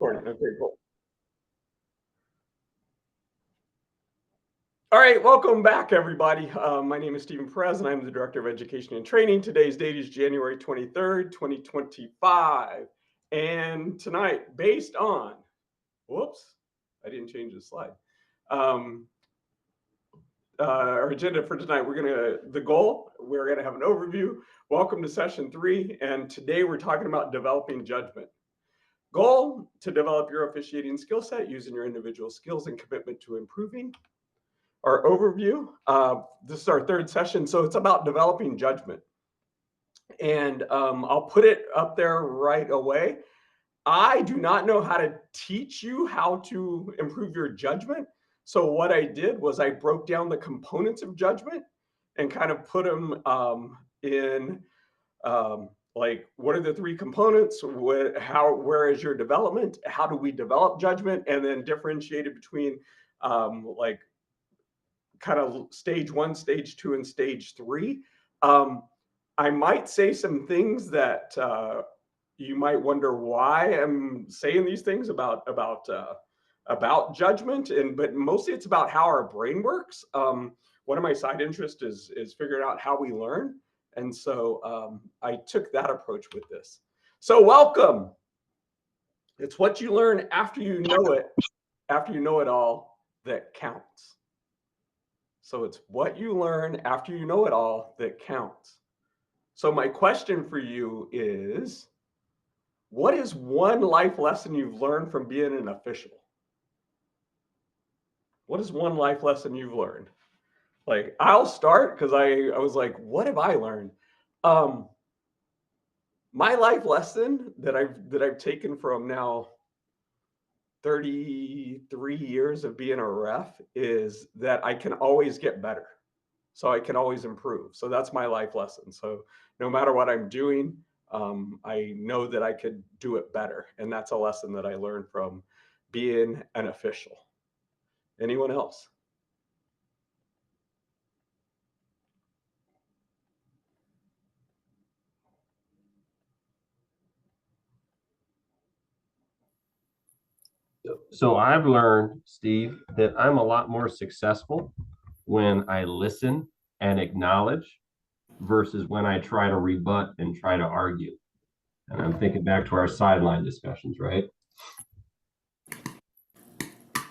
Recording. Okay, cool. All right, welcome back, everybody. My name is Stephen Perez, and I'm the Director of Education and Training. Today's date is January 23rd, 2025. And tonight, based on, whoops, I didn't change the slide. Our agenda for tonight, the goal, we're gonna have an overview. Welcome to session 3, and today we're talking about developing judgment. Goal, to develop your officiating skill set using your individual skills and commitment to improving. Our overview, this is our third session, so it's about developing judgment. And I'll put it up there right away. I do not know how to teach you how to improve your judgment. So what I did was I broke down the components of judgment and kind of put them in like, what are the 3 components? Where is your development? How do we develop judgment? And then differentiate it between like kind of stage 1, stage 2, and stage 3. I might say some things that you might wonder why I'm saying these things about judgment, but mostly it's about how our brain works. One of my side interests is figuring out how we learn, and so I took that approach with this. So welcome. It's what you learn after you know it, all, that counts. So it's what you learn after you know it all that counts. So my question for you is, what is one life lesson you've learned from being an official? What is one life lesson you've learned? Like, I'll start because I was like, what have I learned? My life lesson that I've taken from now 33 years of being a ref is that I can always get better. So I can always improve. So that's my life lesson. So no matter what I'm doing, I know that I could do it better. And that's a lesson that I learned from being an official. Anyone else? So I've learned, Steve, that I'm a lot more successful when I listen and acknowledge versus when I try to rebut and try to argue. And I'm thinking back to our sideline discussions, right?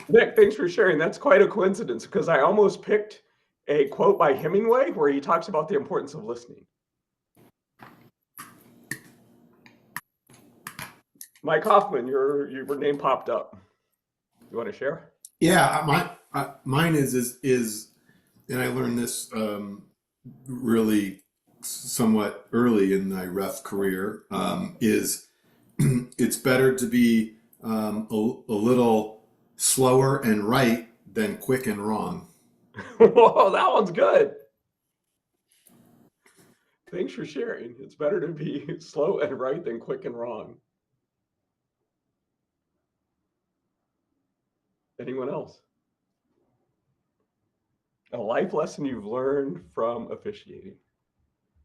Nick, thanks for sharing. That's quite a coincidence because I almost picked a quote by Hemingway where he talks about the importance of listening. Mike Hoffman, your name popped up. You want to share? Yeah, mine is, and I learned this really somewhat early in my ref career, is it's better to be a little slower and right than quick and wrong. Whoa, that one's good. Thanks for sharing. It's better to be slow and right than quick and wrong. Anyone else? A life lesson you've learned from officiating?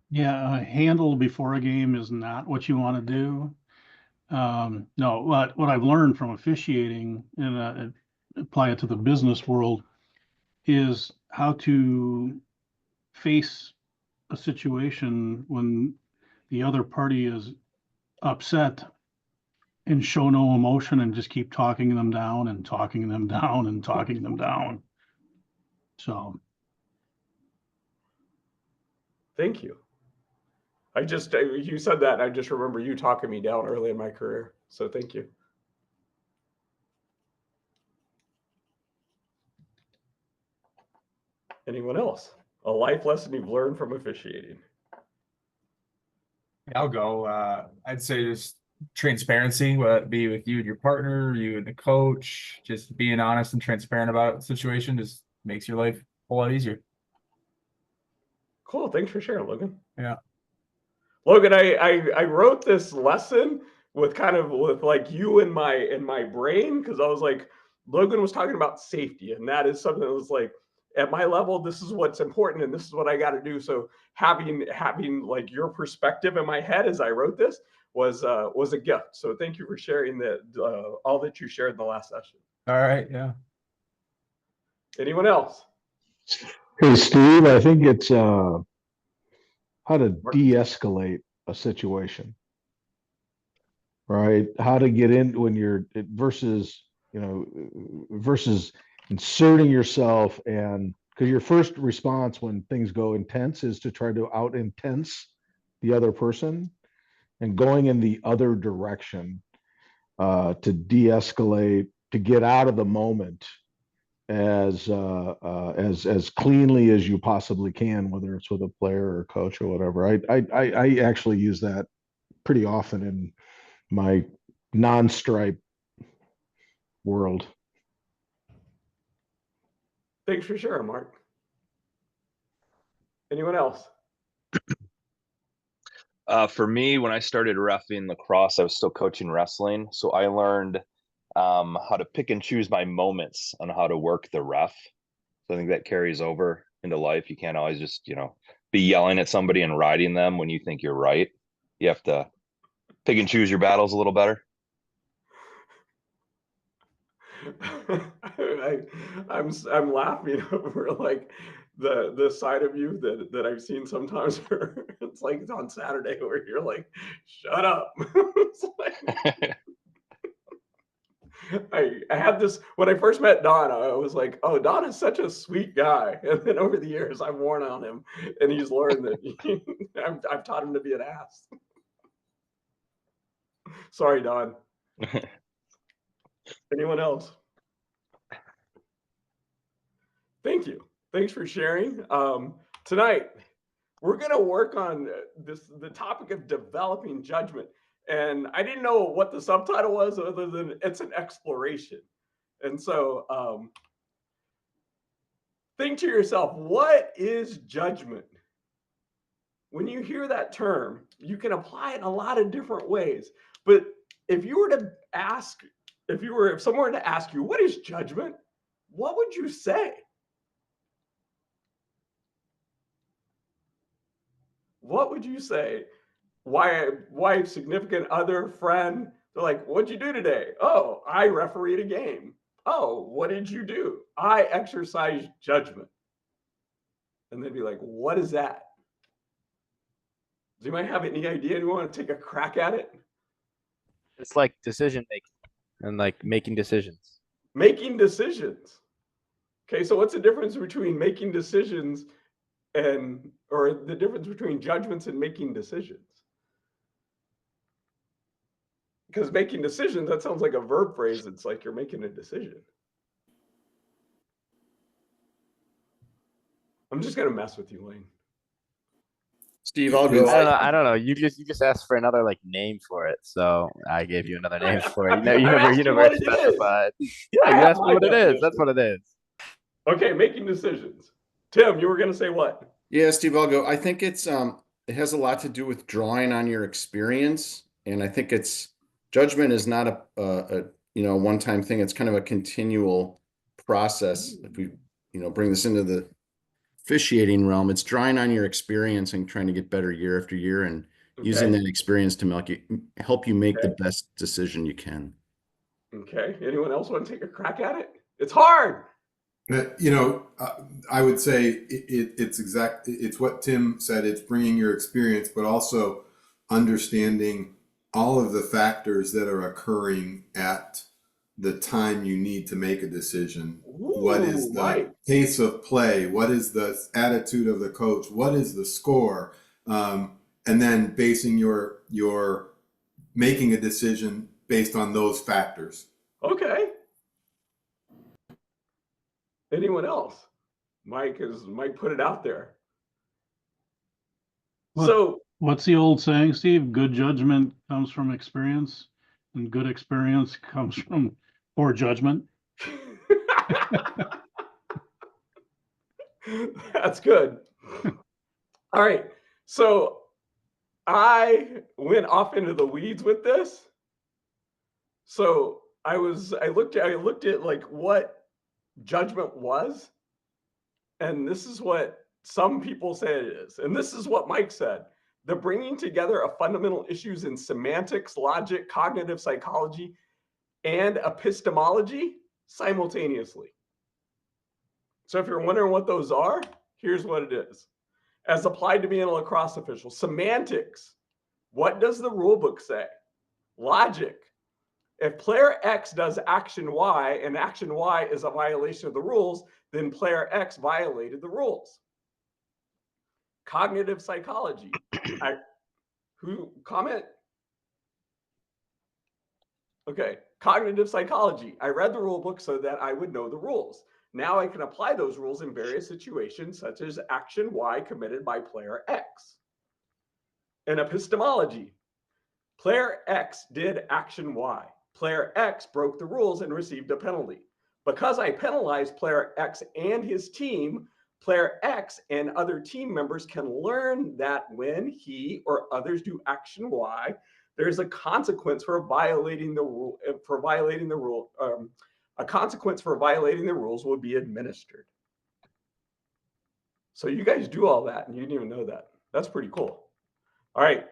Yeah, a handle before a game is not what you want to do. No, what I've learned from officiating and apply it to the business world is how to face a situation when the other party is upset and show no emotion and just keep talking them down and talking them down and talking them down. So. Thank you. You said that, and I just remember you talking me down early in my career. So thank you. Anyone else? A life lesson you've learned from officiating? I'll go. I'd say just transparency, whether it be with you and your partner, you and the coach, just being honest and transparent about the situation just makes your life a whole lot easier. Cool. Thanks for sharing, Logan. Yeah. Logan, I wrote this lesson with like you in my brain, because I was like, Logan was talking about safety, and that is something that was like, at my level, this is what's important and this is what I got to do. So having like your perspective in my head as I wrote this was a gift. So thank you for sharing that, all that you shared in the last session. All right. Yeah. Anyone else? Hey, Steve, I think it's how to Mark? de-escalate a situation, right? How to get in when you're versus, versus inserting yourself, and because your first response when things go intense is to try to out intense the other person, and going in the other direction to de-escalate, to get out of the moment as cleanly as you possibly can, whether it's with a player or a coach or whatever. I actually use that pretty often in my non-stripe world. Thanks for sharing, Mark. Anyone else? For me, when I started reffing lacrosse, I was still coaching wrestling. So I learned how to pick and choose my moments on how to work the ref. So I think that carries over into life. You can't always just, be yelling at somebody and riding them when you think you're right. You have to pick and choose your battles a little better. I'm laughing over like the side of you that I've seen sometimes where it's like it's on Saturday where you're like, shut up. It's like, I had this when I first met Don. I was like, oh, Don is such a sweet guy, and then over the years I've worn on him, and he's learned that I've taught him to be an ass. Sorry, Don. Anyone else? Thank you. Thanks for sharing. Tonight, we're going to work on the topic of developing judgment. And I didn't know what the subtitle was other than it's an exploration. And so think to yourself, what is judgment? When you hear that term, you can apply it in a lot of different ways. But if someone were to ask you, what is judgment? What would you say? What would you say? Wife, significant other, friend? They're like, what'd you do today? Oh, I refereed a game. Oh, what did you do? I exercised judgment. And they'd be like, what is that? Does anybody have any idea? Anyone want to take a crack at it? It's like decision making and like making decisions. Making decisions. Okay, so what's the difference between making decisions or the difference between judgments and making decisions? Because making decisions, that sounds like a verb phrase. It's like you're making a decision. I'm just gonna mess with you, Lane. Steve, I'll go. I don't know. You just asked for another like name for it, so I gave you another name for it. You asked you never what it specified. Yeah, you asked me what it is. That's what it is. Okay, making decisions. Tim, you were gonna say what? Yeah, Steve, I'll go. I think it has a lot to do with drawing on your experience, and I think judgment is not a one-time thing. It's kind of a continual process. If we bring this into the officiating realm, it's drawing on your experience and trying to get better year after year, and using that experience to help you make the best decision you can. Okay. Anyone else want to take a crack at it? It's hard. I would say it's what Tim said. It's bringing your experience, but also understanding all of the factors that are occurring at the time you need to make a decision. What is the pace of play? What is the attitude of the coach? What is the score? And then basing your making a decision based on those factors. Okay. Anyone else? Mike put it out there. What's the old saying, Steve? Good judgment comes from experience, and good experience comes from poor judgment. That's good. All right. So I went off into the weeds with this. So I looked at like what judgment was, and this is what some people say it is, and this is what Mike said. the bringing together of fundamental issues in semantics, logic, cognitive psychology, and epistemology simultaneously. So if you're wondering what those are, here's what it is. As applied to being a lacrosse official, semantics. What does the rule book say? Logic. If player X does action Y and action Y is a violation of the rules, then player X violated the rules. Cognitive psychology. Who comment? Okay, cognitive psychology. I read the rule book so that I would know the rules. Now I can apply those rules in various situations, such as action Y committed by player X. And epistemology. Player X did action Y. Player X broke the rules and received a penalty. Because I penalized player X and his team, player X and other team members can learn that when he or others do action Y, there's a consequence for violating the rule. A consequence for violating the rules will be administered. So you guys do all that and you didn't even know that. That's pretty cool. All right.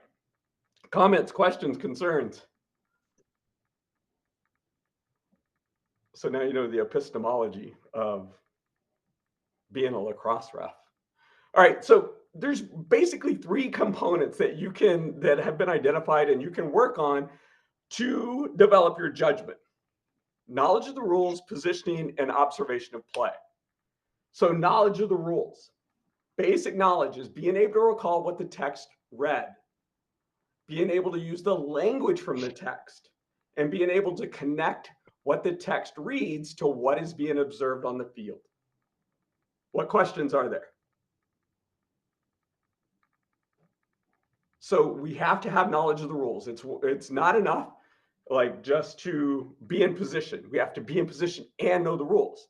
Comments, questions, concerns. So now you know the epistemology of being a lacrosse ref. All right, so there's basically 3 components that that have been identified and you can work on to develop your judgment. Knowledge of the rules, positioning, and observation of play. So knowledge of the rules. Basic knowledge is being able to recall what the text read, being able to use the language from the text, and being able to connect what the text reads to what is being observed on the field. What questions are there? So we have to have knowledge of the rules. It's not enough like just to be in position. We have to be in position and know the rules.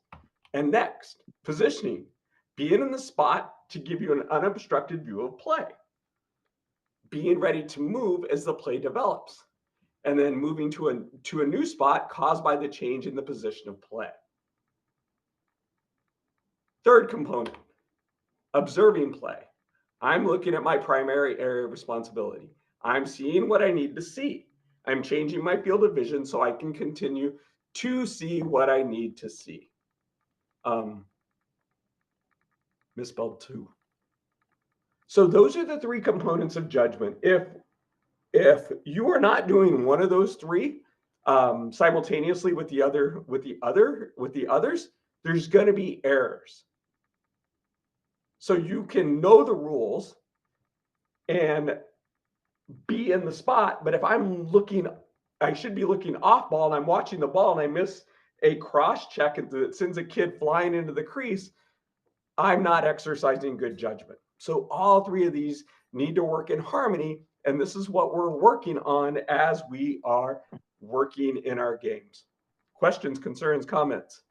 And next, positioning, being in the spot to give you an unobstructed view of play. Being ready to move as the play develops. And then moving to a new spot caused by the change in the position of play. Third component, observing play. I'm looking at my primary area of responsibility. I'm seeing what I need to see. I'm changing my field of vision so I can continue to see what I need to see. Misspelled 2. So those are the 3 components of judgment. If you are not doing one of those 3 simultaneously with the others, there's going to be errors. So you can know the rules and be in the spot, but if I should be looking off ball and I'm watching the ball and I miss a cross check that sends a kid flying into the crease, I'm not exercising good judgment. So all 3 of these need to work in harmony, and this is what we're working on as we are working in our games. Questions, concerns, comments?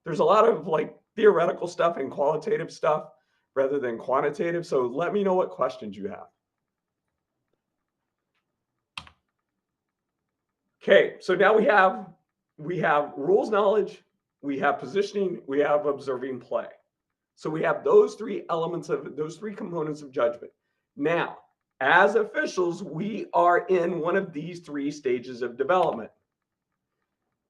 There's a lot of like theoretical stuff and qualitative stuff rather than quantitative. So let me know what questions you have. Okay, so now we have rules knowledge, we have positioning, we have observing play. So we have those 3 elements of those 3 components of judgment. Now, as officials, we are in one of these 3 stages of development.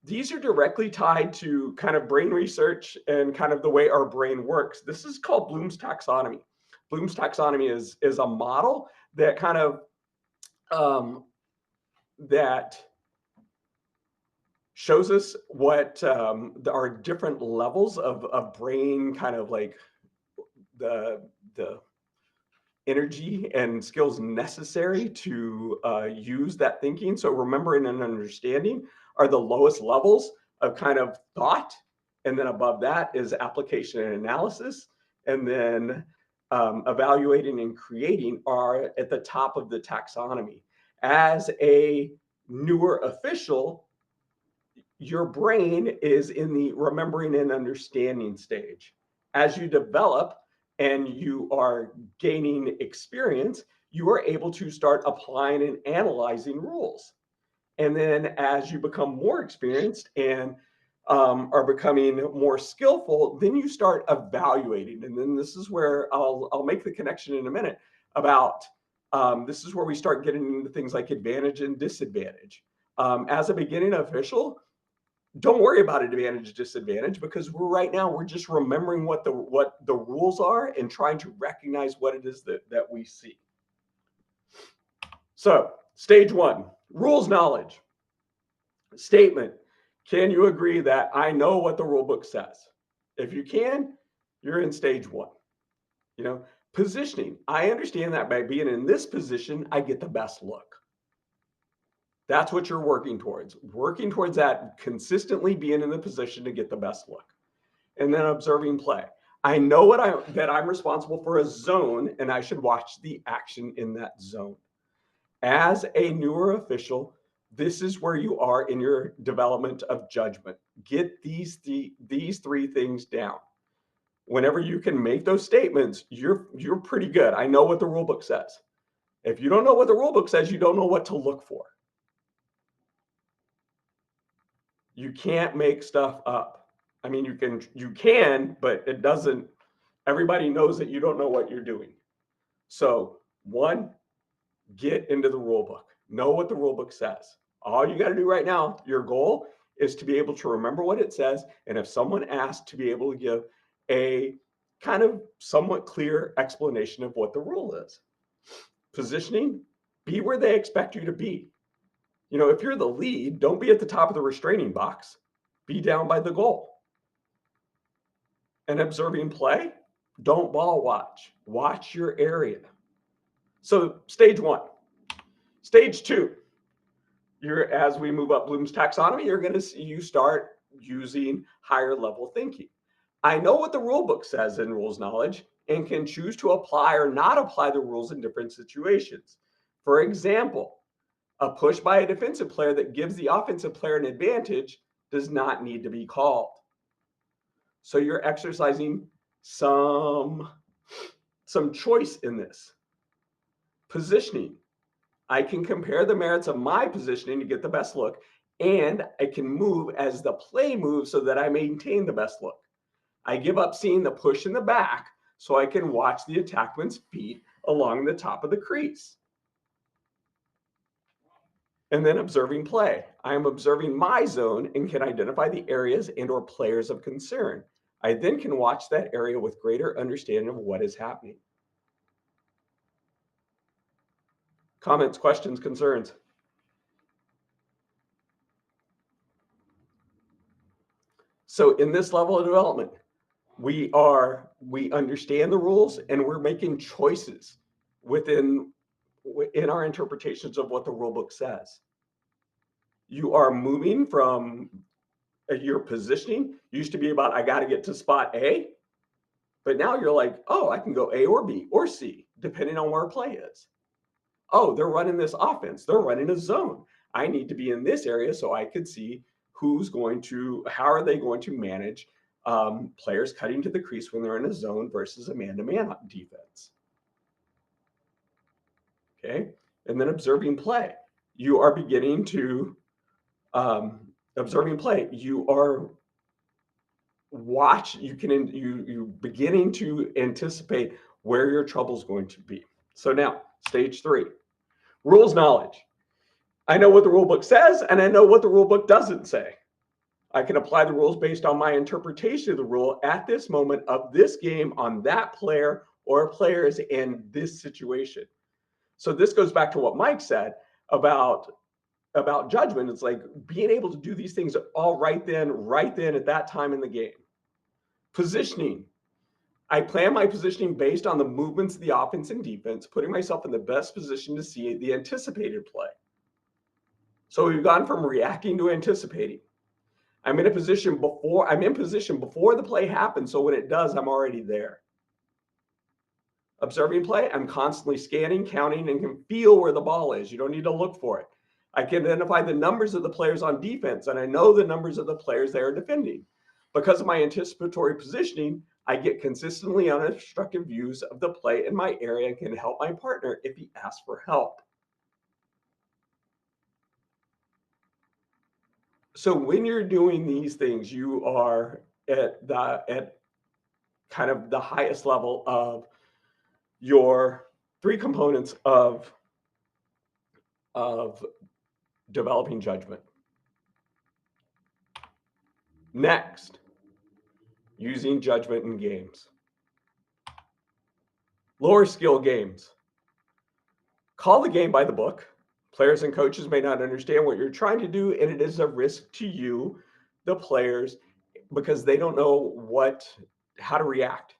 These are directly tied to kind of brain research and kind of the way our brain works. This is called Bloom's taxonomy. Bloom's taxonomy is a model that kind of that shows us what our different levels of brain, kind of like the energy and skills necessary to use that thinking. So remembering and understanding are the lowest levels of kind of thought. And then above that is application and analysis. And then evaluating and creating are at the top of the taxonomy. As a newer official, your brain is in the remembering and understanding stage. As you develop and you are gaining experience, you are able to start applying and analyzing rules. And then as you become more experienced and are becoming more skillful, then you start evaluating. And then this is where I'll make the connection in a minute about This is where we start getting into things like advantage and disadvantage. As a beginning official, don't worry about advantage, disadvantage, because right now we're just remembering what the rules are and trying to recognize what it is that we see. So stage one, rules knowledge. Statement, can you agree that I know what the rule book says? If you can, you're in stage one. Positioning, I understand that by being in this position, I get the best look. That's what you're working towards that, consistently being in the position to get the best look. And then observing play. I know that I'm responsible for a zone and I should watch the action in that zone. As a newer official, this is where you are in your development of judgment. Get these three things down. Whenever you can make those statements, you're pretty good. I know what the rule book says. If you don't know what the rule book says, you don't know what to look for. You can't make stuff up. I mean, you can, but it doesn't. Everybody knows that you don't know what you're doing. So, one, get into the rule book. Know what the rule book says. All you got to do right now, your goal is to be able to remember what it says. And if someone asks, to be able to give a kind of somewhat clear explanation of what the rule is. Positioning, be where they expect you to be. If you're the lead, don't be at the top of the restraining box. Be down by the goal. And observing play, don't ball watch. Watch your area. So stage one. Stage two, as we move up Bloom's taxonomy, you're going to see you start using higher level thinking. I know what the rule book says in rules knowledge and can choose to apply or not apply the rules in different situations. For example, a push by a defensive player that gives the offensive player an advantage does not need to be called. So you're exercising some choice in this. Positioning. I can compare the merits of my positioning to get the best look, and I can move as the play moves so that I maintain the best look. I give up seeing the push in the back so I can watch the attackman's feet along the top of the crease. And then observing play. I am observing my zone and can identify the areas and or players of concern. I then can watch that area with greater understanding of what is happening. Comments, questions, concerns? So in this level of development, we understand the rules and we're making choices in our interpretations of what the rule book says. You are moving from your positioning used to be about, I got to get to spot A, but now you're like, oh, I can go A or B or C, depending on where play is. Oh, they're running this offense. They're running a zone. I need to be in this area so I could see how are they going to manage players cutting to the crease when they're in a zone versus a man-to-man defense. Okay, and then observing play. You are beginning to observing play. You are you beginning to anticipate where your trouble is going to be. So now, stage three, rules knowledge. I know what the rule book says, and I know what the rule book doesn't say. I can apply the rules based on my interpretation of the rule at this moment of this game on that player or players in this situation. So this goes back to what Mike said about judgment. It's like being able to do these things all right then at that time in the game. Positioning. I plan my positioning based on the movements of the offense and defense, putting myself in the best position to see the anticipated play. So we've gone from reacting to anticipating. I'm in position before the play happens, so when it does, I'm already there. Observing play, I'm constantly scanning, counting, and can feel where the ball is. You don't need to look for it. I can identify the numbers of the players on defense, and I know the numbers of the players they are defending. Because of my anticipatory positioning, I get consistently unobstructed views of the play in my area and can help my partner if he asks for help. So when you're doing these things, you are at kind of the highest level of your three components of developing judgment. Next, using judgment in games. Lower skill games. Call the game by the book. Players and coaches may not understand what you're trying to do, and it is a risk to you, the players, because they don't know how to react.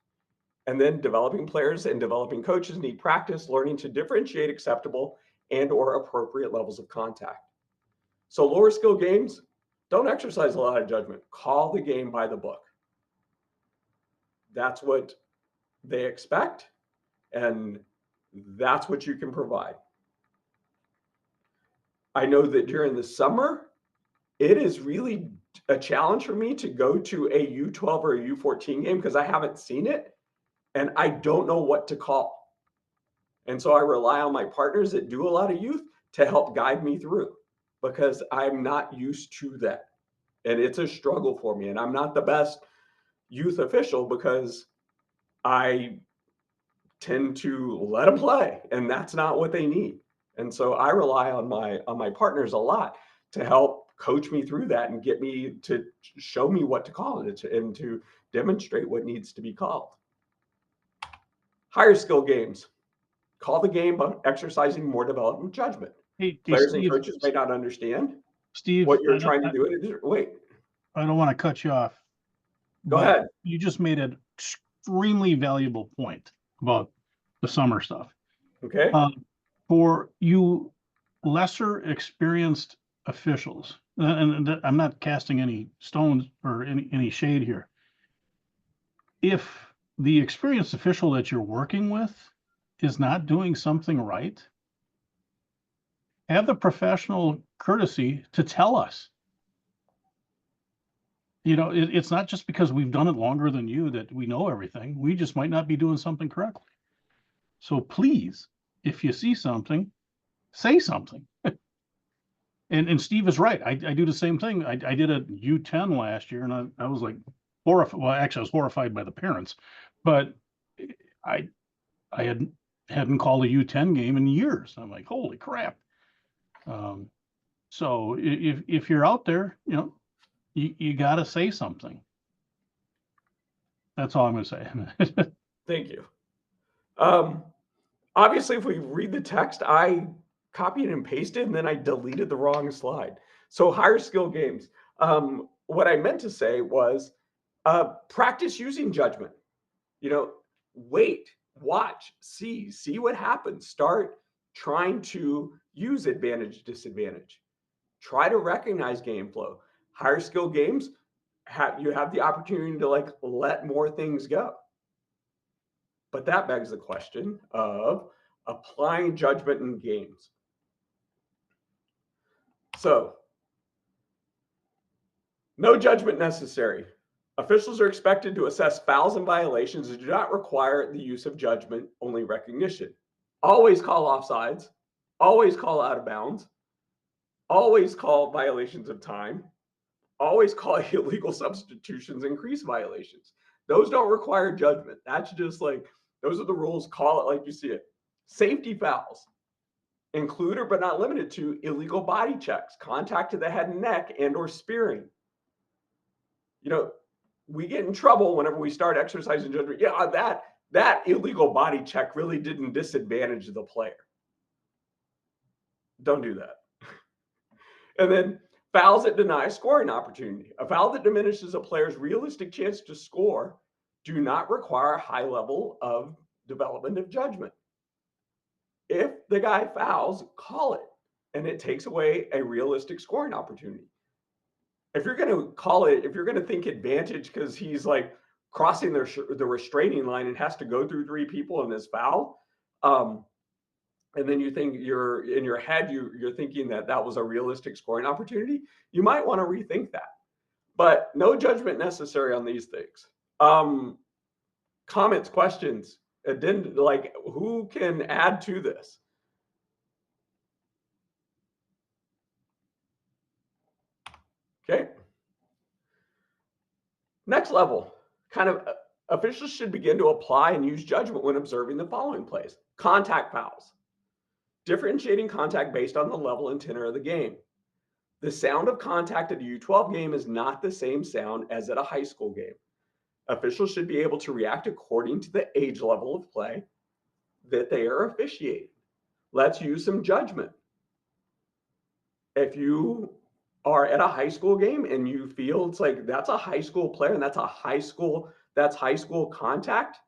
And then developing players and developing coaches need practice learning to differentiate acceptable and or appropriate levels of contact. So lower skill games, don't exercise a lot of judgment. Call the game by the book. That's what they expect, and that's what you can provide. I know that during the summer, it is really a challenge for me to go to a U12 or a U14 game because I haven't seen it and I don't know what to call. And so I rely on my partners that do a lot of youth to help guide me through because I'm not used to that. And it's a struggle for me. And I'm not the best youth official because I tend to let them play, and that's not what they need. And so I rely on my partners a lot to help coach me through that and get me to show me what to call and to demonstrate what needs to be called. Higher skill games. Call the game by exercising more development judgment. Hey, Players Steve, and coaches may not understand Steve, what you're trying to do. Wait, I don't want to cut you off. go but ahead. You just made an extremely valuable point about the summer stuff. Okay. For you lesser experienced officials, and I'm not casting any stones or any shade here. If the experienced official that you're working with is not doing something right, have the professional courtesy to tell us. You know, it's not just because we've done it longer than you that we know everything. We just might not be doing something correctly. So please, if you see something, say something. And Steve is right. I do the same thing. I did a U10 last year, and I was like horrified. Well, actually, I was horrified by the parents, but I hadn't called a U10 game in years. I'm like, holy crap. So if you're out there, you know, you got to say something. That's all I'm going to say. Thank you. Obviously, if we read the text, I copied and pasted, and then I deleted the wrong slide. So higher skill games. What I meant to say was practice using judgment. You know, wait, watch, see what happens. Start trying to use advantage, disadvantage. Try to recognize game flow. Higher skill games, you have the opportunity to like let more things go. But that begs the question of applying judgment in games. So, no judgment necessary. Officials are expected to assess fouls and violations that do not require the use of judgment, only recognition. Always call offsides, always call out of bounds, always call violations of time, always call illegal substitutions, increase violations. Those don't require judgment. That's just like, those are the rules. Call it like you see it. Safety fouls include but not limited to illegal body checks, contact to the head and neck, and or spearing. You know, we get in trouble whenever we start exercising judgment. Yeah, that illegal body check really didn't disadvantage the player. Don't do that. And then fouls that deny scoring opportunity. A foul that diminishes a player's realistic chance to score do not require a high level of development of judgment. If the guy fouls, call it, and it takes away a realistic scoring opportunity. If you're going to call it, if you're going to think advantage because he's like crossing the restraining line and has to go through three people in his foul, and then you think you're in your head, you're thinking that was a realistic scoring opportunity, you might want to rethink that. But no judgment necessary on these things. Comments, questions, like who can add to this? Okay. Next level, kind of officials should begin to apply and use judgment when observing the following plays. Contact fouls. Differentiating contact based on the level and tenor of the game. The sound of contact at a U12 game is not the same sound as at a high school game. Officials should be able to react according to the age level of play that they are officiating. Let's use some judgment. If you are at a high school game and you feel it's like that's a high school player and that's high school contact,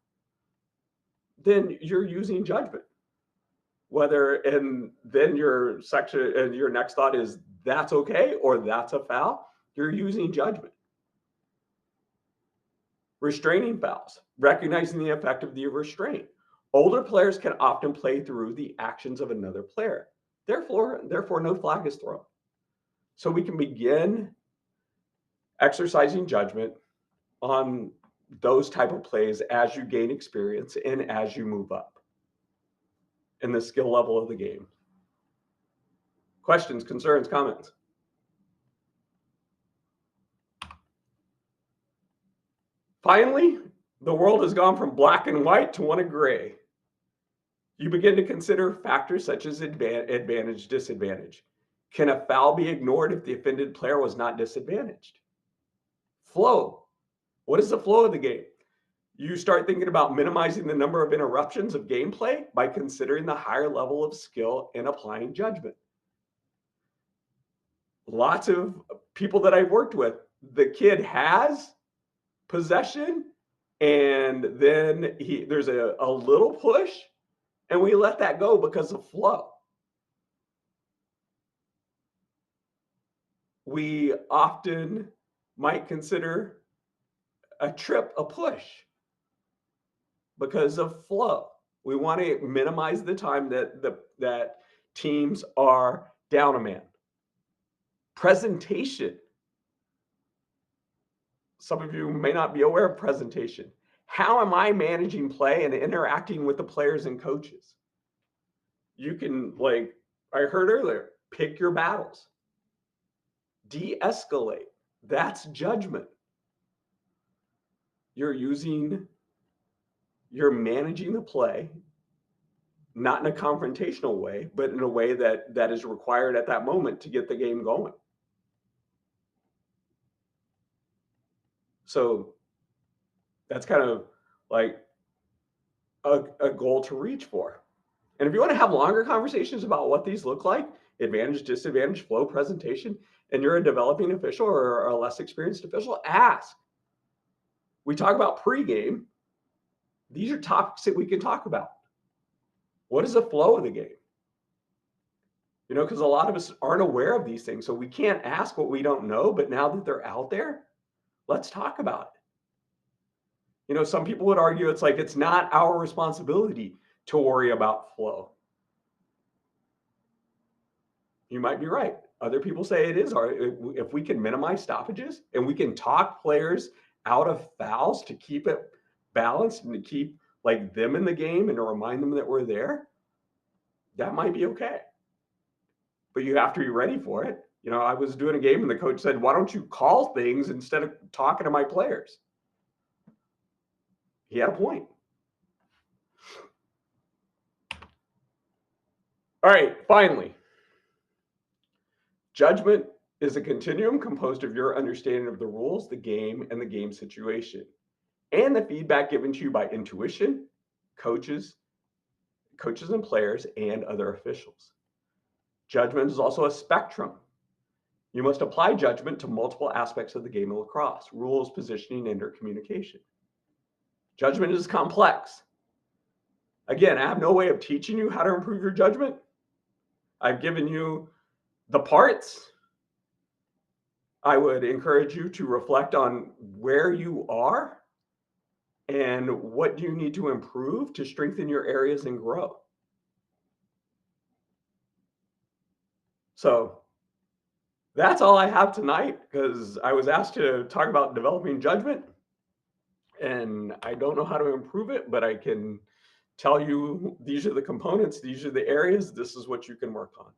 then you're using judgment. And then your section and your next thought is that's okay or that's a foul, you're using judgment. Restraining fouls, recognizing the effect of the restraint. Older players can often play through the actions of another player. Therefore, no flag is thrown. So we can begin exercising judgment on those type of plays as you gain experience and as you move up in the skill level of the game. Questions, concerns, comments? Finally, the world has gone from black and white to one of gray. You begin to consider factors such as advantage, disadvantage. Can a foul be ignored if the offended player was not disadvantaged? Flow. What is the flow of the game? You start thinking about minimizing the number of interruptions of gameplay by considering the higher level of skill and applying judgment. Lots of people that I've worked with, the kid has possession and then there's a little push and we let that go because of flow. We often might consider a trip a push because of flow. We want to minimize the time that teams are down a man. Presentation. Some of you may not be aware of presentation. How am I managing play and interacting with the players and coaches? You can, like I heard earlier, pick your battles. De-escalate. That's judgment. You're managing the play, not in a confrontational way, but in a way that is required at that moment to get the game going. So that's kind of like a goal to reach for. And if you want to have longer conversations about what these look like, advantage, disadvantage, flow, presentation, and you're a developing official or a less experienced official, ask. We talk about pregame. These are topics that we can talk about. What is the flow of the game? Because a lot of us aren't aware of these things. So we can't ask what we don't know, but now that they're out there, let's talk about it. Some people would argue it's not our responsibility to worry about flow. You might be right. Other people say it is. If we can minimize stoppages and we can talk players out of fouls to keep it balanced and to keep them in the game and to remind them that we're there, that might be okay. But you have to be ready for it. I was doing a game and the coach said, why don't you call things instead of talking to my players? He had a point. All right, finally. Judgment is a continuum composed of your understanding of the rules, the game, and the game situation, and the feedback given to you by intuition, coaches and players, and other officials. Judgment is also a spectrum. You must apply judgment to multiple aspects of the game of lacrosse: rules, positioning, and communication. Judgment is complex. Again, I have no way of teaching you how to improve your judgment. I've given you the parts. I would encourage you to reflect on where you are and what you need to improve to strengthen your areas and grow. So that's all I have tonight, because I was asked to talk about developing judgment, and I don't know how to improve it, but I can tell you these are the components, these are the areas, this is what you can work on.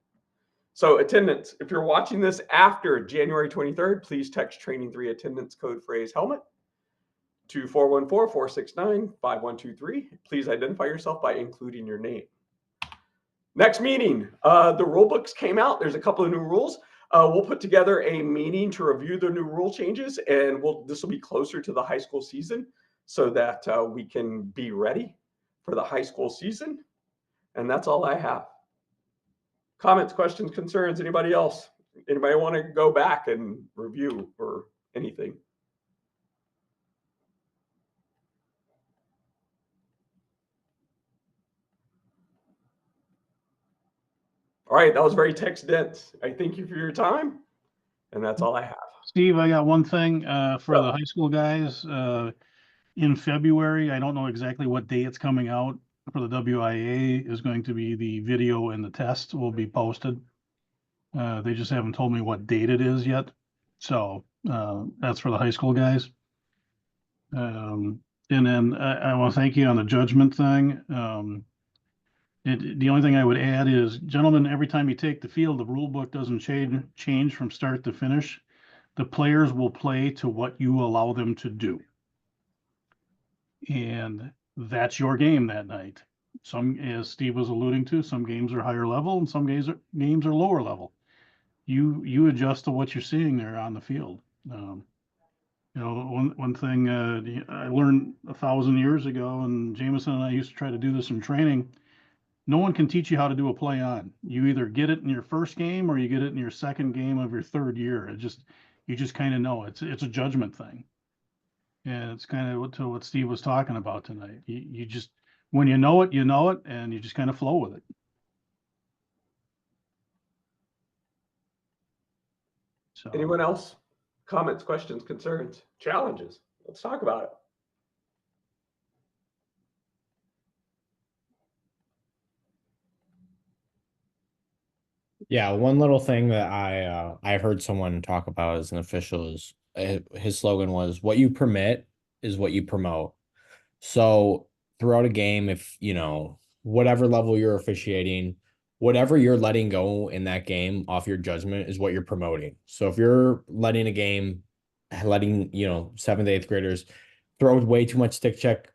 So attendance, if you're watching this after January 23rd, please text training 3 attendance code phrase helmet. to 414-469-5123. Please identify yourself by including your name. Next meeting, the rule books came out. There's a couple of new rules. We'll put together a meeting to review the new rule changes, and this will be closer to the high school season so that we can be ready for the high school season. And that's all I have. Comments, questions, concerns, anybody else? Anybody want to go back and review or anything? All right, that was very text dense. I thank you for your time, and that's all I have. Steve, I got one thing for Yeah. the high school guys. In February, I don't know exactly what day it's coming out for the WIA is going to be the video and the test will be posted. They just haven't told me what date it is yet. So that's for the high school guys. And then I want to thank you on the judgment thing. The only thing I would add is, gentlemen, every time you take the field, the rule book doesn't change from start to finish. The players will play to what you allow them to do. And that's your game that night. Some, as Steve was alluding to, some games are higher level and some games are lower level. You adjust to what you're seeing there on the field. You know, one thing I learned 1,000 years ago, and Jameson and I used to try to do this in training. No one can teach you how to do a play on. You either get it in your first game or you get it in your second game of your third year. You just kind of know it's a judgment thing. And it's kind of what Steve was talking about tonight. You just, when you know it, and you just kind of flow with it. So, Anyone else? Comments, questions, concerns, challenges? Let's talk about it. Yeah, one little thing that I've heard someone talk about as an official is his slogan was, "What you permit is what you promote." So throughout a game, if you know whatever level you're officiating, whatever you're letting go in that game off your judgment is what you're promoting. So if you're letting a game, letting 7th, 8th graders throw way too much stick check,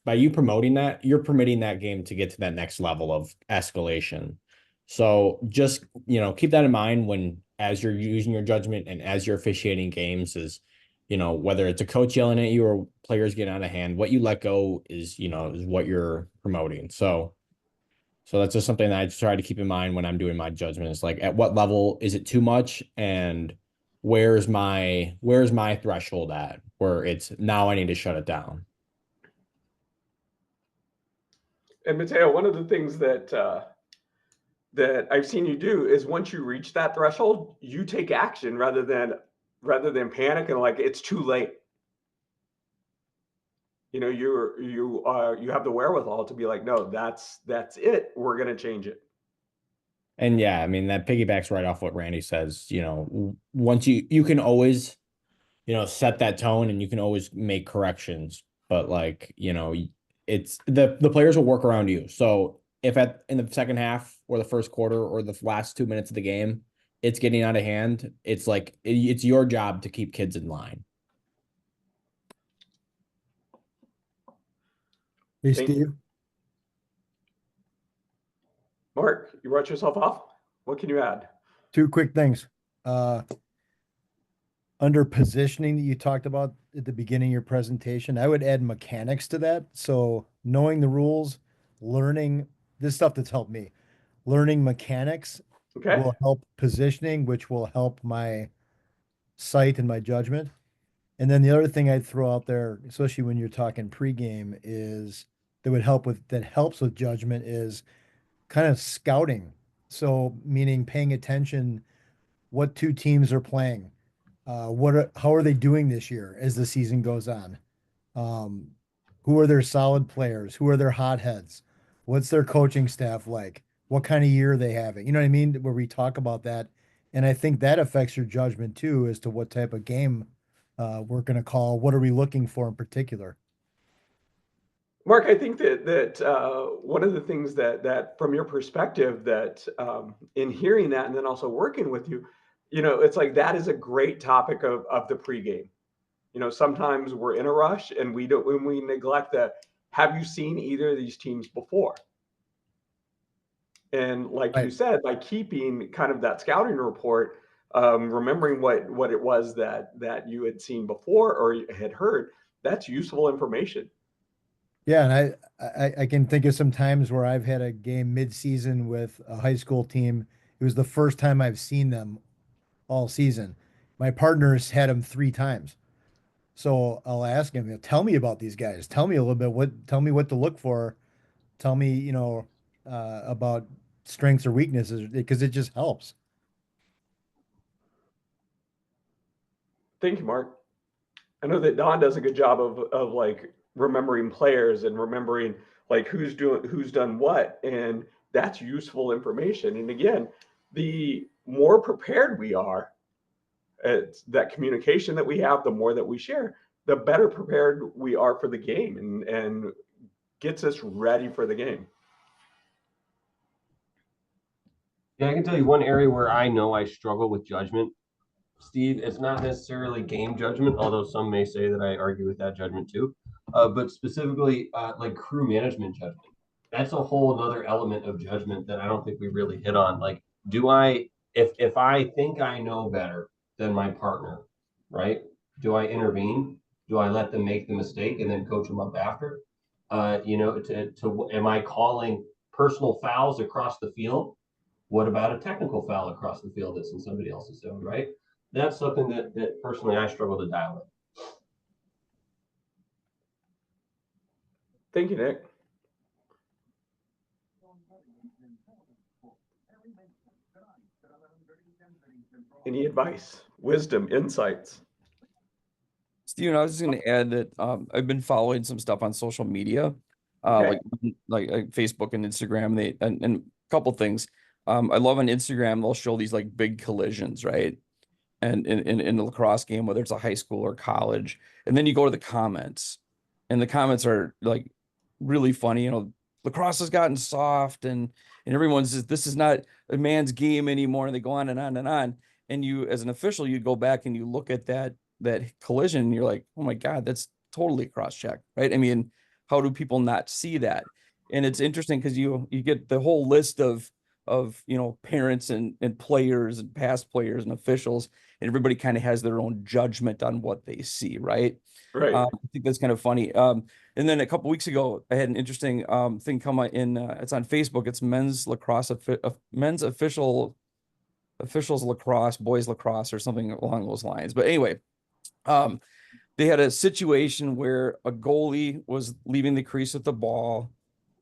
by you promoting that, you're permitting that game to get to that next level of escalation. So just, keep that in mind as you're using your judgment and as you're officiating games is, whether it's a coach yelling at you or players getting out of hand, what you let go is what you're promoting. So that's just something that I try to keep in mind when I'm doing my judgment. It's like, at what level is it too much? And where's my threshold at where it's now I need to shut it down. And Mateo, one of the things that I've seen you do is once you reach that threshold, you take action rather than panic and like it's too late. You have the wherewithal to be like, no, that's it. We're gonna change it. And yeah, I mean, that piggybacks right off what Randy says. Once you can always, set that tone and you can always make corrections, but it's the players will work around you. So if in the second half or the first quarter or the last 2 minutes of the game, it's getting out of hand, it's like, it's your job to keep kids in line. Hey, Thank Steve. you. Mark, you wrote yourself off. What can you add? Two quick things. Under positioning that you talked about at the beginning of your presentation, I would add mechanics to that. So knowing the rules, learning this stuff that's helped me, learning mechanics Okay. will help positioning, which will help my sight and my judgment. And then the other thing I'd throw out there, especially when you're talking pregame, is that helps with judgment is kind of scouting. So meaning paying attention what two teams are playing. How are they doing this year as the season goes on? Who are their solid players? Who are their hotheads? What's their coaching staff like? What kind of year are they having? You know what I mean? Where we talk about that. And I think that affects your judgment too, as to what type of game we're going to call. What are we looking for in particular? Mark, I think that one of the things that from your perspective that in hearing that and then also working with you, it's like that is a great topic of the pregame. You know, sometimes we're in a rush and when we neglect that. Have you seen either of these teams before? And like you Right. said, by keeping kind of that scouting report, remembering what it was that you had seen before or had heard, that's useful information. Yeah, and I can think of some times where I've had a game mid-season with a high school team. It was the first time I've seen them all season. My partner's had them 3 times. So I'll ask him, tell me about these guys. Tell me a little bit tell me what to look for. Tell me, about strengths or weaknesses because it just helps. Thank you, Mark. I know that Don does a good job of like remembering players and remembering like who's done what, and that's useful information. And again, the more prepared we are, it's that communication that we have, the more that we share, the better prepared we are for the game, and gets us ready for the game. Yeah, I can tell you one area where I know I struggle with judgment, Steve. It's not necessarily game judgment, although some may say that I argue with that judgment too. But specifically, like crew management judgment. That's a whole other element of judgment that I don't think we really hit on. Like, do I, if I think I know better than my partner, right? Do I intervene? Do I let them make the mistake and then coach them up after? Am I calling personal fouls across the field? What about a technical foul across the field that's in somebody else's zone, right? That's something that personally I struggle to dial in. Thank you, Nick. Any advice, wisdom, insights? Steven, I was just going to add that I've been following some stuff on social media, Okay. like Facebook and Instagram. And a couple things. I love on Instagram, they'll show these like big collisions, right? And in the lacrosse game, whether it's a high school or college. And then you go to the comments, and the comments are like really funny. Lacrosse has gotten soft, and everyone says this is not a man's game anymore. And they go on and on and on. And you, as an official, you go back and you look at that collision, and you're like, oh my God, that's totally cross check, right? I mean, how do people not see that? And it's interesting because you get the whole list of parents and players and past players and officials, and everybody kind of has their own judgment on what they see, right? Right. I think that's kind of funny. And then a couple weeks ago, I had an interesting thing come in. It's on Facebook. It's men's officials lacrosse, boys lacrosse, or something along those lines. But anyway, they had a situation where a goalie was leaving the crease with the ball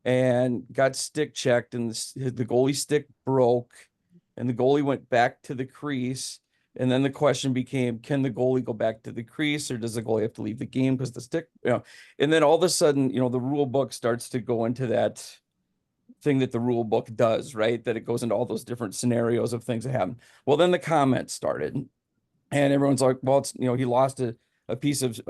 and got stick checked, and the goalie stick broke, and the goalie went back to the crease. And then the question became, can the goalie go back to the crease, or does the goalie have to leave the game because the stick, and then all of a sudden, the rule book starts to go into that thing that the rule book does, right? That it goes into all those different scenarios of things that happen. Well, then the comments started, and everyone's like, well, it's, he lost a piece of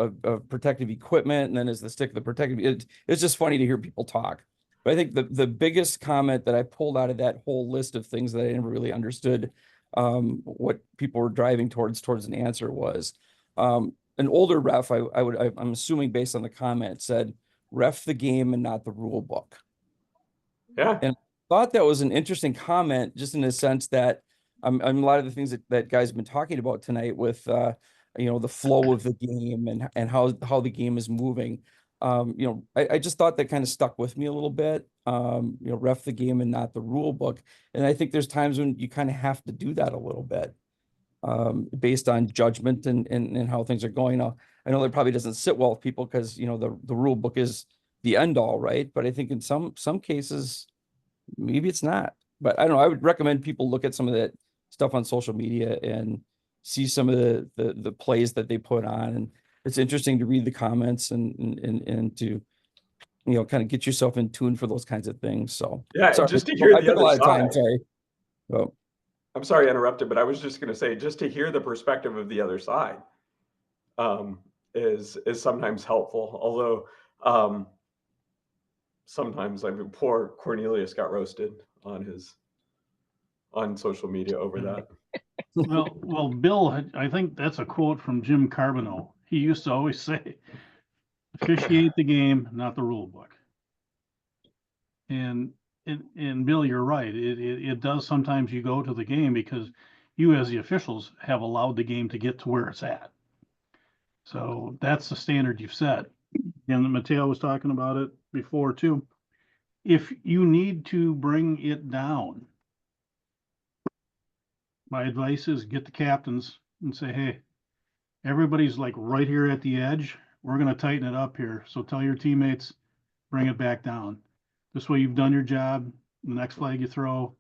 protective equipment, and then is the stick the protective, it's just funny to hear people talk. But I think the biggest comment that I pulled out of that whole list of things that I never really understood what people were driving towards an answer was an older ref, I'm assuming based on the comment, said ref the game and not the rule book. Yeah. And I thought that was an interesting comment, just in the sense that a lot of the things that guys have been talking about tonight with the flow of the game and how the game is moving. I just thought that kind of stuck with me a little bit. Ref the game and not the rule book. And I think there's times when you kind of have to do that a little bit based on judgment and how things are going. Now, I know that probably doesn't sit well with people because the rule book is the end all, right? But I think in some cases, maybe it's not. But I don't know. I would recommend people look at some of that stuff on social media and see some of the plays that they put on. And it's interesting to read the comments and to kind of get yourself in tune for those kinds of things. So yeah, sorry, just to hear I the took a other lot of time. side. Sorry. Oh. I'm sorry I interrupted, but I was just going to say, just to hear the perspective of the other side is sometimes helpful. Although sometimes, I mean, poor Cornelius got roasted on social media over that. Well, Bill, I think that's a quote from Jim Carbonell. he used to always say, officiate the game, not the rule book. And Bill, you're right. It does sometimes you go to the game because you as the officials have allowed the game to get to where it's at. So that's the standard you've set. And Mateo was talking about it before too. If you need to bring it down, my advice is get the captains and say, hey, everybody's like right here at the edge. We're going to tighten it up here. So tell your teammates, bring it back down. This way you've done your job. The next flag you throw,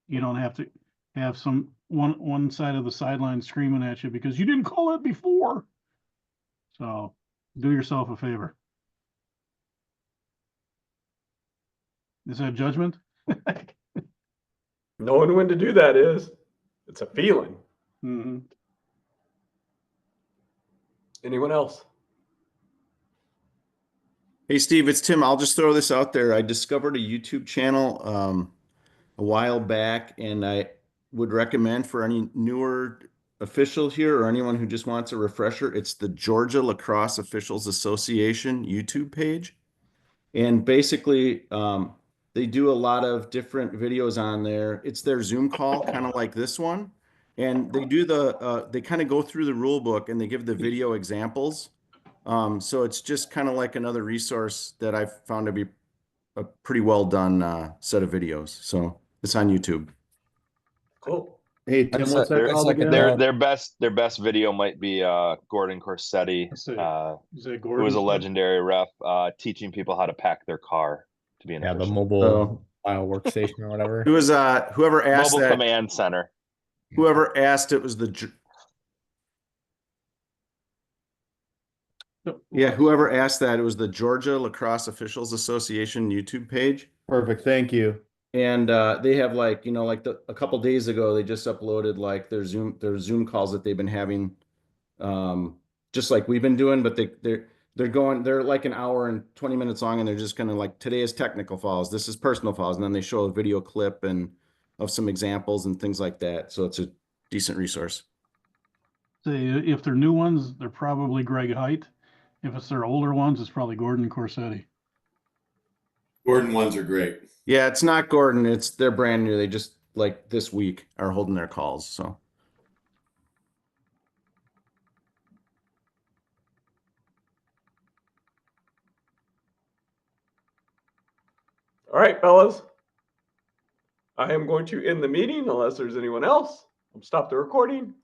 you don't have to have some one side of the sideline screaming at you because you didn't call it before. So do yourself a favor. Is that judgment? Knowing when to do that is, it's a feeling. Mm-hmm. Anyone else? Hey, Steve, it's Tim. I'll just throw this out there. I discovered a YouTube channel a while back, and I would recommend for any newer official here or anyone who just wants a refresher, it's the Georgia Lacrosse Officials Association YouTube page. And basically, they do a lot of different videos on there. It's their Zoom call, kind of like this one. And they do they kind of go through the rule book and they give the video examples. So it's just kind of like another resource that I've found to be a pretty well done set of videos. So it's on YouTube. Cool. Hey, Tim, That's what's a- that that's called like a again? dog. Their best video might be Gordon Corsetti, Is it who Gordon? was a legendary ref, teaching people how to pack their car to be an Yeah, the official. mobile file workstation or whatever. It was whoever asked Mobile that. Command Center. Whoever asked it was the yeah. Whoever asked that, it was the Georgia Lacrosse Officials Association YouTube page. Perfect. Thank you. And they have like, you know, like a couple days ago, they just uploaded like their Zoom calls that they've been having, just like we've been doing, but they're like an hour and 20 minutes long, and they're just kind of like, today is technical fouls, this is personal fouls, and then they show a video clip and of some examples and things like that. So it's a decent resource. Say, if they're new ones, they're probably Greg Height. If it's their older ones, it's probably Gordon Corsetti. Gordon ones are great. Yeah, it's not Gordon. They're brand new. They just like this week are holding their calls. So All right, fellas. I am going to end the meeting unless there's anyone else. I'll stop the recording.